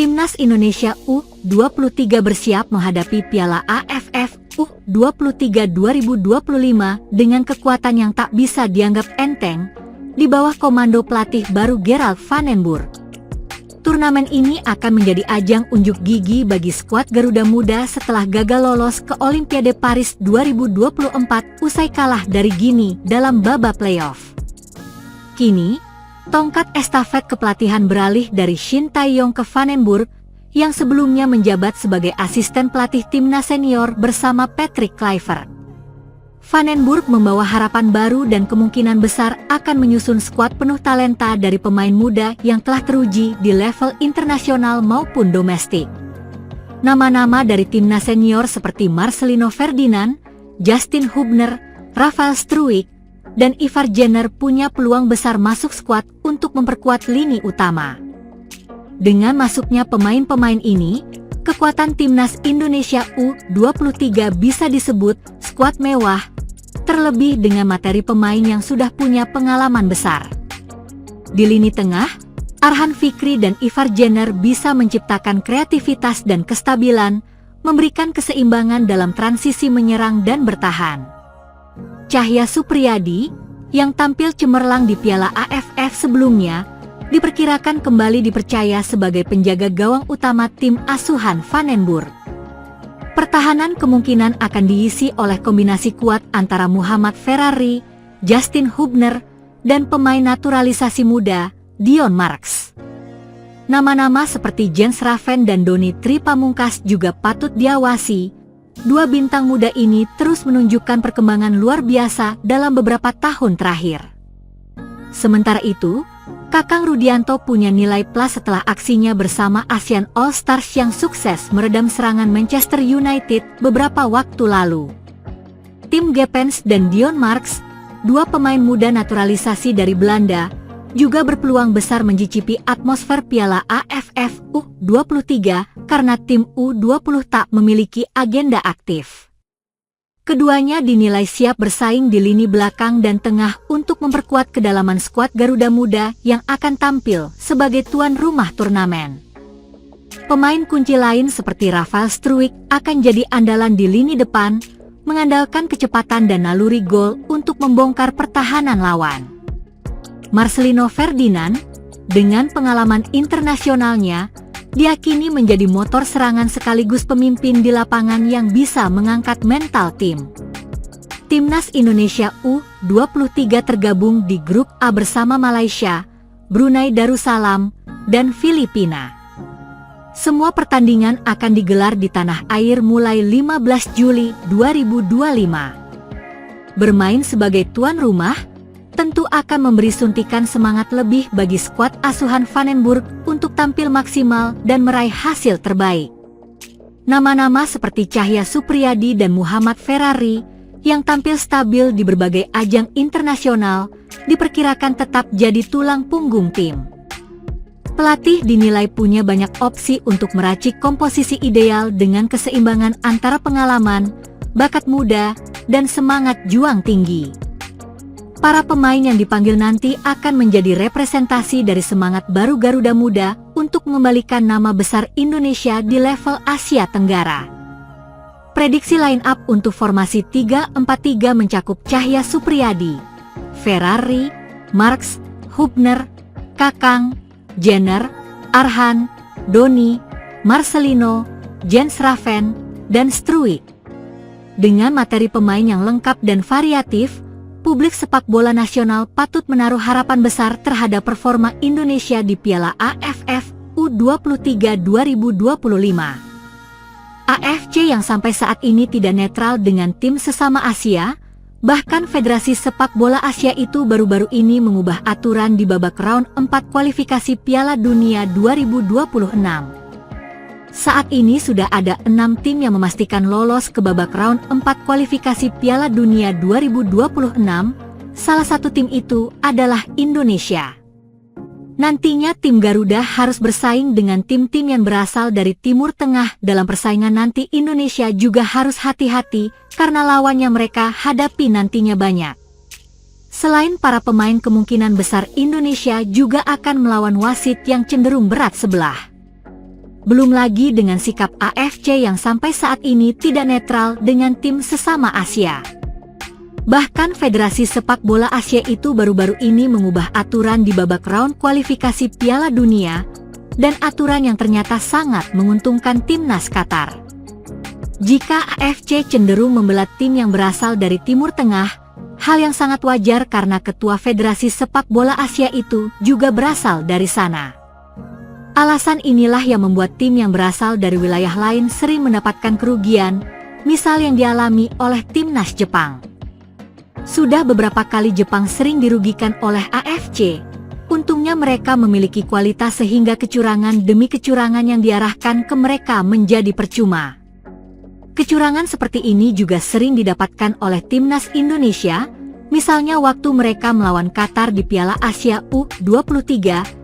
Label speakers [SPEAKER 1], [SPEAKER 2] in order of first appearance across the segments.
[SPEAKER 1] Timnas Indonesia U23 bersiap menghadapi Piala AFF U23 2025 dengan kekuatan yang tak bisa dianggap enteng di bawah komando pelatih baru Gerald van den Burg. Turnamen ini akan menjadi ajang unjuk gigi bagi skuad Garuda Muda setelah gagal lolos ke Olimpiade Paris 2024 usai kalah dari Guinea dalam babak playoff. Kini, tongkat estafet kepelatihan beralih dari Shin Tae-yong ke Van den Burg yang sebelumnya menjabat sebagai asisten pelatih timnas senior bersama Patrick Kluivert. Van den Burg membawa harapan baru dan kemungkinan besar akan menyusun skuad penuh talenta dari pemain muda yang telah teruji di level internasional maupun domestik. Nama-nama dari timnas senior seperti Marcelino Ferdinand, Justin Hubner, Rafael Struijk, dan Ivar Jenner punya peluang besar masuk skuad untuk memperkuat lini utama. Dengan masuknya pemain-pemain ini, kekuatan timnas Indonesia U23 bisa disebut skuad mewah, terlebih dengan materi pemain yang sudah punya pengalaman besar. Di lini tengah, Arhan Fikri dan Ivar Jenner bisa menciptakan kreativitas dan kestabilan, memberikan keseimbangan dalam transisi menyerang dan bertahan. Cahya Supriyadi, yang tampil cemerlang di Piala AFF sebelumnya, diperkirakan kembali dipercaya sebagai penjaga gawang utama tim asuhan Van den Burg. Pertahanan kemungkinan akan diisi oleh kombinasi kuat antara Muhammad Ferrari, Justin Hubner, dan pemain naturalisasi muda, Dion Marks. Nama-nama seperti Jens Raven dan Doni Tri Pamungkas juga patut diawasi. Dua bintang muda ini terus menunjukkan perkembangan luar biasa dalam beberapa tahun terakhir. Sementara itu, Kakang Rudianto punya nilai plus setelah aksinya bersama Asian All Stars yang sukses meredam serangan Manchester United beberapa waktu lalu. Tim Gepens dan Dion Marks, dua pemain muda naturalisasi dari Belanda, juga berpeluang besar mencicipi atmosfer Piala AFF U23 karena tim U20 tak memiliki agenda aktif. Keduanya dinilai siap bersaing di lini belakang dan tengah untuk memperkuat kedalaman skuad Garuda Muda yang akan tampil sebagai tuan rumah turnamen. Pemain kunci lain seperti Rafael Struijk akan jadi andalan di lini depan, mengandalkan kecepatan dan naluri gol untuk membongkar pertahanan lawan. Marcelino Ferdinand, dengan pengalaman internasionalnya, diyakini menjadi motor serangan sekaligus pemimpin di lapangan yang bisa mengangkat mental tim. Timnas Indonesia U23 tergabung di grup A bersama Malaysia, Brunei Darussalam, dan Filipina. Semua pertandingan akan digelar di tanah air mulai 15 Juli 2025. Bermain sebagai tuan rumah tentu akan memberi suntikan semangat lebih bagi skuad asuhan Van den Burg untuk tampil maksimal dan meraih hasil terbaik. Nama-nama seperti Cahya Supriyadi dan Muhammad Ferrari yang tampil stabil di berbagai ajang internasional diperkirakan tetap jadi tulang punggung tim. Pelatih dinilai punya banyak opsi untuk meracik komposisi ideal dengan keseimbangan antara pengalaman, bakat muda, dan semangat juang tinggi. Para pemain yang dipanggil nanti akan menjadi representasi dari semangat baru Garuda Muda untuk mengembalikan nama besar Indonesia di level Asia Tenggara. Prediksi line up untuk formasi 3-4-3 mencakup Cahya Supriyadi, Ferrari, Marks, Hubner, Kakang, Jenner, Arhan, Doni, Marcelino, Jens Raven, dan Struijk. Dengan materi pemain yang lengkap dan variatif, publik sepak bola nasional patut menaruh harapan besar terhadap performa Indonesia di Piala AFF U23 2025. AFC yang sampai saat ini tidak netral dengan tim sesama Asia, bahkan Federasi Sepak Bola Asia itu baru-baru ini mengubah aturan di babak round 4 kualifikasi Piala Dunia 2026. Saat ini sudah ada 6 tim yang memastikan lolos ke babak round 4 kualifikasi Piala Dunia 2026, salah satu tim itu adalah Indonesia. Nantinya tim Garuda harus bersaing dengan tim-tim yang berasal dari Timur Tengah dalam persaingan nanti. Indonesia juga harus hati-hati karena lawan yang mereka hadapi nantinya banyak. Selain para pemain, kemungkinan besar Indonesia juga akan melawan wasit yang cenderung berat sebelah. Belum lagi dengan sikap AFC yang sampai saat ini tidak netral dengan tim sesama Asia. Bahkan Federasi Sepak Bola Asia itu baru-baru ini mengubah aturan di babak round kualifikasi Piala Dunia, dan aturan yang ternyata sangat menguntungkan timnas Qatar. Jika AFC cenderung membela tim yang berasal dari Timur Tengah, hal yang sangat wajar karena ketua Federasi Sepak Bola Asia itu juga berasal dari sana. Alasan inilah yang membuat tim yang berasal dari wilayah lain sering mendapatkan kerugian, misal yang dialami oleh timnas Jepang. Sudah beberapa kali Jepang sering dirugikan oleh AFC. Untungnya mereka memiliki kualitas sehingga kecurangan demi kecurangan yang diarahkan ke mereka menjadi percuma. Kecurangan seperti ini juga sering didapatkan oleh timnas Indonesia, misalnya waktu mereka melawan Qatar di Piala Asia U23,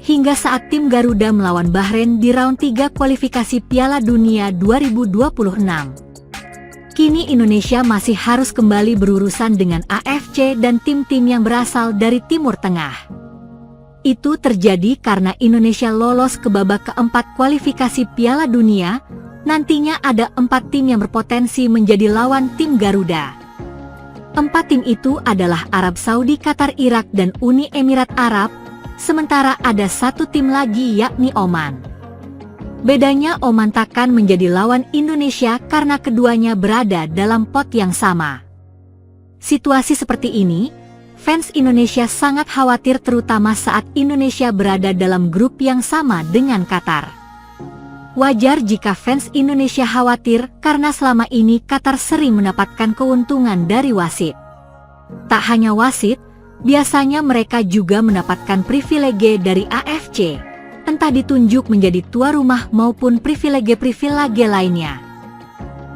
[SPEAKER 1] hingga saat tim Garuda melawan Bahrain di round 3 kualifikasi Piala Dunia 2026. Kini Indonesia masih harus kembali berurusan dengan AFC dan tim-tim yang berasal dari Timur Tengah. Itu terjadi karena Indonesia lolos ke babak keempat kualifikasi Piala Dunia. Nantinya ada 4 tim yang berpotensi menjadi lawan tim Garuda. 4 tim itu adalah Arab Saudi, Qatar, Irak, dan Uni Emirat Arab, sementara ada 1 tim lagi yakni Oman. Bedanya Oman takkan menjadi lawan Indonesia karena keduanya berada dalam pot yang sama. Situasi seperti ini, fans Indonesia sangat khawatir terutama saat Indonesia berada dalam grup yang sama dengan Qatar. Wajar jika fans Indonesia khawatir karena selama ini Qatar sering mendapatkan keuntungan dari wasit. Tak hanya wasit, biasanya mereka juga mendapatkan privilege dari AFC, entah ditunjuk menjadi tuan rumah maupun privilege lainnya.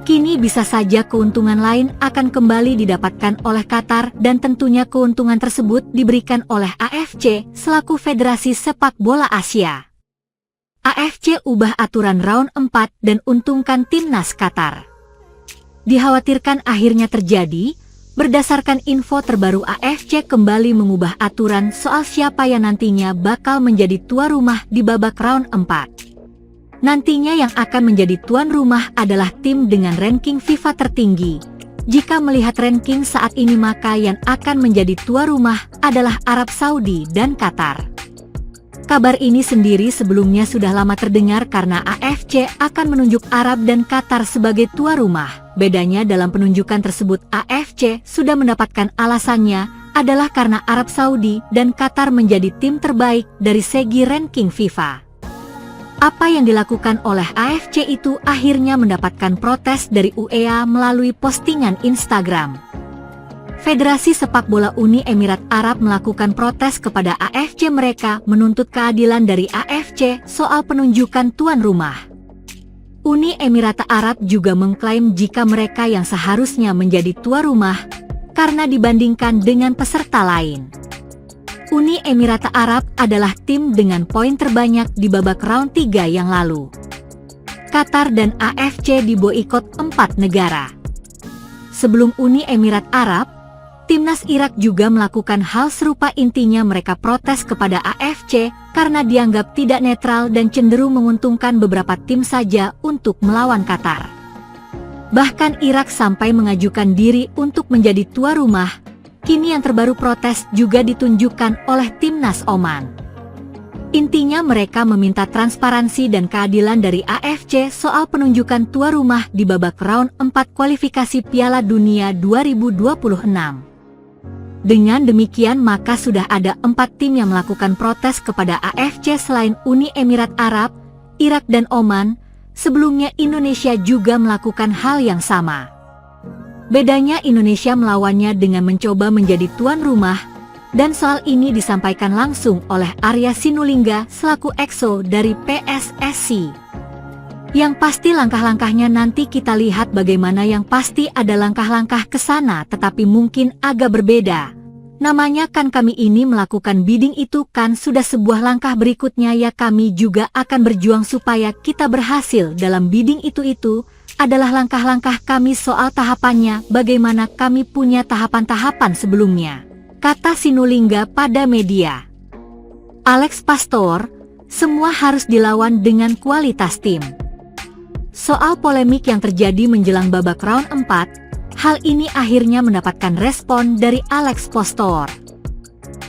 [SPEAKER 1] Kini bisa saja keuntungan lain akan kembali didapatkan oleh Qatar dan tentunya keuntungan tersebut diberikan oleh AFC selaku Federasi Sepak Bola Asia. AFC ubah aturan round 4 dan untungkan timnas Qatar. Dikhawatirkan akhirnya terjadi, berdasarkan info terbaru AFC kembali mengubah aturan soal siapa yang nantinya bakal menjadi tuan rumah di babak round 4. Nantinya yang akan menjadi tuan rumah adalah tim dengan ranking FIFA tertinggi. Jika melihat ranking saat ini maka yang akan menjadi tuan rumah adalah Arab Saudi dan Qatar. Kabar ini sendiri sebelumnya sudah lama terdengar karena AFC akan menunjuk Arab dan Qatar sebagai tuan rumah. Bedanya dalam penunjukan tersebut AFC sudah mendapatkan alasannya adalah karena Arab Saudi dan Qatar menjadi tim terbaik dari segi ranking FIFA. Apa yang dilakukan oleh AFC itu akhirnya mendapatkan protes dari UEFA melalui postingan Instagram. Federasi Sepak Bola Uni Emirat Arab melakukan protes kepada AFC, mereka menuntut keadilan dari AFC soal penunjukan tuan rumah. Uni Emirat Arab juga mengklaim jika mereka yang seharusnya menjadi tuan rumah karena dibandingkan dengan peserta lain. Uni Emirat Arab adalah tim dengan poin terbanyak di babak round 3 yang lalu. Qatar dan AFC diboikot 4 negara. Sebelum Uni Emirat Arab, timnas Irak juga melakukan hal serupa, intinya mereka protes kepada AFC karena dianggap tidak netral dan cenderung menguntungkan beberapa tim saja untuk melawan Qatar. Bahkan Irak sampai mengajukan diri untuk menjadi tuan rumah. Kini yang terbaru protes juga ditunjukkan oleh timnas Oman. Intinya mereka meminta transparansi dan keadilan dari AFC soal penunjukan tuan rumah di babak round 4 kualifikasi Piala Dunia 2026. Dengan demikian maka sudah ada 4 tim yang melakukan protes kepada AFC selain Uni Emirat Arab, Irak dan Oman. Sebelumnya Indonesia juga melakukan hal yang sama. Bedanya Indonesia melawannya dengan mencoba menjadi tuan rumah, dan soal ini disampaikan langsung oleh Arya Sinulinga selaku EXO dari PSSI. Yang pasti langkah-langkahnya nanti kita lihat bagaimana, yang pasti ada langkah-langkah ke sana tetapi mungkin agak berbeda. Namanya kan kami ini melakukan bidding itu kan sudah sebuah langkah berikutnya ya, kami juga akan berjuang supaya kita berhasil dalam bidding itu adalah langkah-langkah kami soal tahapannya, bagaimana kami punya tahapan-tahapan sebelumnya, kata Sinulinga pada media. Alex Pastor, semua harus dilawan dengan kualitas tim. Soal polemik yang terjadi menjelang babak round 4, hal ini akhirnya mendapatkan respon dari Alex Postor.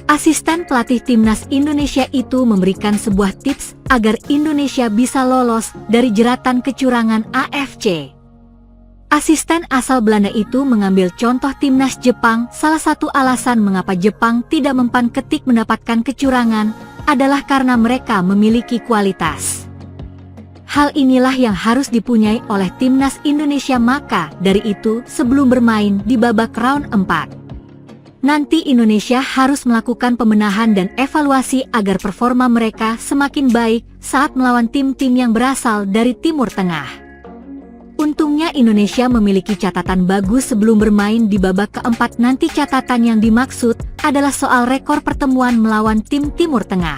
[SPEAKER 1] Asisten pelatih timnas Indonesia itu memberikan sebuah tips agar Indonesia bisa lolos dari jeratan kecurangan AFC. Asisten asal Belanda itu mengambil contoh timnas Jepang. Salah satu alasan mengapa Jepang tidak mempan ketik mendapatkan kecurangan adalah karena mereka memiliki kualitas. Hal inilah yang harus dipunyai oleh timnas Indonesia, maka dari itu sebelum bermain di babak round 4, nanti Indonesia harus melakukan pembenahan dan evaluasi agar performa mereka semakin baik saat melawan tim-tim yang berasal dari Timur Tengah. Untungnya Indonesia memiliki catatan bagus sebelum bermain di babak keempat nanti. Catatan yang dimaksud adalah soal rekor pertemuan melawan tim Timur Tengah.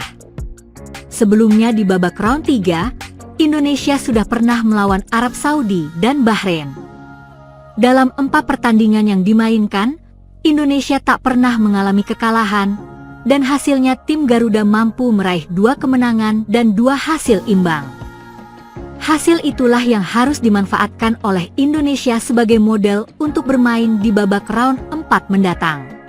[SPEAKER 1] Sebelumnya di babak round 3, Indonesia sudah pernah melawan Arab Saudi dan Bahrain. Dalam 4 pertandingan yang dimainkan, Indonesia tak pernah mengalami kekalahan, dan hasilnya tim Garuda mampu meraih 2 kemenangan dan 2 hasil imbang. Hasil itulah yang harus dimanfaatkan oleh Indonesia sebagai model untuk bermain di babak round 4 mendatang.